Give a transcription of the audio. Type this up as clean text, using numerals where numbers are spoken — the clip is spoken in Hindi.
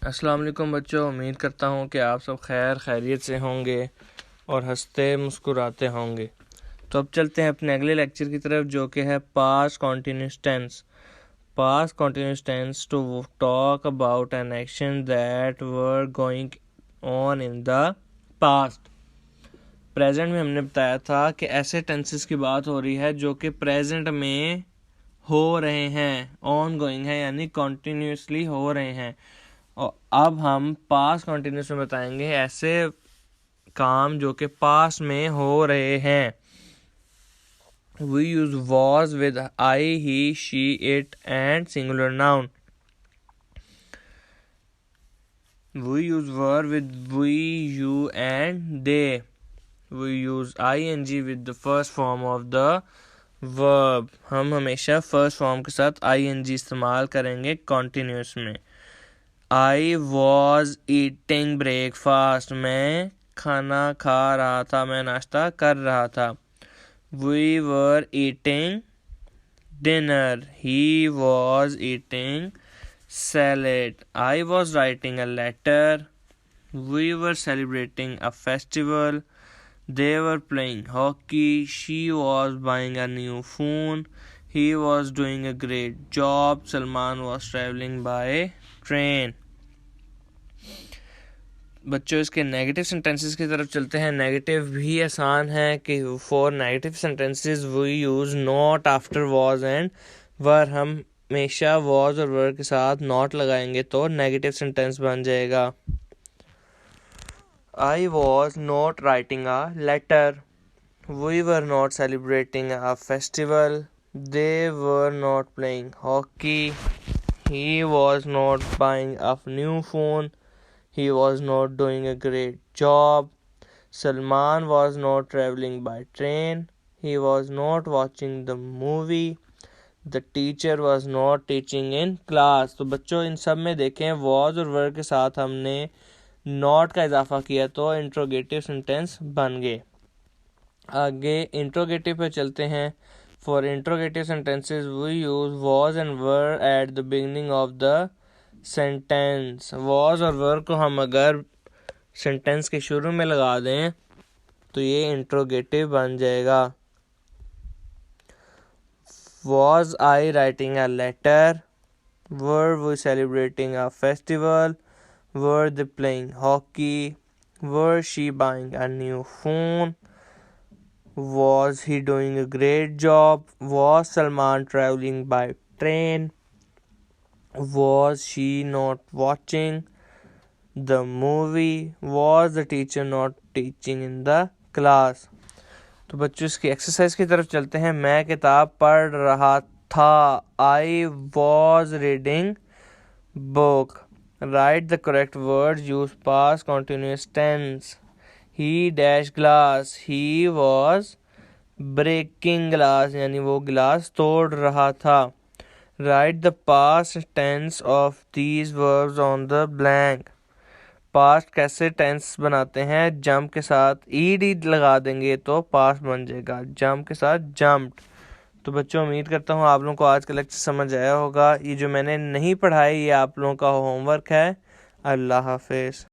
अस्सलाम वालेकुम बच्चों, उम्मीद करता हूँ कि आप सब खैरियत से होंगे और हंसते मुस्कुराते होंगे। तो अब चलते हैं अपने अगले लेक्चर की तरफ, जो कि है past continuous tense. Past continuous tense to talk about an action that were going on in the past. Present में हमने बताया था कि ऐसे टेंसेस की बात हो रही है जो कि प्रेजेंट में हो रहे हैं, ऑन गोइंग है यानी कॉन्टिन्यूसली हो रहे हैं। और अब हम पास्ट कॉन्टिन्यूस में बताएंगे ऐसे काम जो कि पास्ट में हो रहे हैं। We use was with I, he, she, it and singular noun. We use were with we, you and they. We use ing with the first form of the verb. हम हमेशा फर्स्ट फॉर्म के साथ ing इस्तेमाल करेंगे कॉन्टिन्यूस में। I was eating breakfast. मैं खाना खा रहा था, मैं नाश्ता कर रहा था। We were eating dinner. He was eating salad. I was writing a letter. We were celebrating a festival. They were playing hockey. She was buying a new phone. He was doing a great job. Salman was traveling by train. बच्चों इसके नेगेटिव सेंटेंसेस की तरफ चलते हैं। नेगेटिव भी आसान है कि for negative sentences we use not after was and were. हम हमेशा वॉज और वर के साथ नॉट लगाएंगे तो नेगेटिव सेंटेंस बन जाएगा। I was not writing a letter. We were not celebrating a festival. They were not playing hockey. He was not buying a new phone. He was not doing a great job. Salman was not traveling by train. He was not watching the movie. The teacher was not teaching in class. तो बच्चों इन सब में देखें was और were के साथ हमने not का इजाफा किया तो इंट्रोगेटिव सेंटेंस बन गए। आगे इंट्रोगेटिव पे चलते हैं। For interrogative sentences, we use was and were at the beginning of the sentence. Was और were को हम अगर सेंटेंस के शुरू में लगा दें तो ये इंट्रोगेटिव बन जाएगा। Was I writing a letter? Were we celebrating a festival? Were they playing hockey? Were she buying a new phone? Was he doing a great job? Was Salman traveling by train? Was she not watching the movie? Was the teacher not teaching in the class? तो बच्चों इसकी एक्सरसाइज की तरफ चलते हैं। मैं किताब पढ़ रहा था। I was reading book. Write the correct words. Use past continuous tense. He dash glass. He was breaking glass यानी वो गिलास तोड़ रहा था। Write the past tense of these verbs on the blank. Past कैसे टेंस बनाते हैं? जंप के साथ ed लगा देंगे तो पास्ट बन जाएगा। जंप के साथ जंप्ड। तो बच्चों उम्मीद करता हूँ आप लोगों को आज का लेक्चर समझ आया होगा। ये जो मैंने नहीं पढ़ाया ये आप लोगों का होमवर्क है। अल्लाह हाफिज़।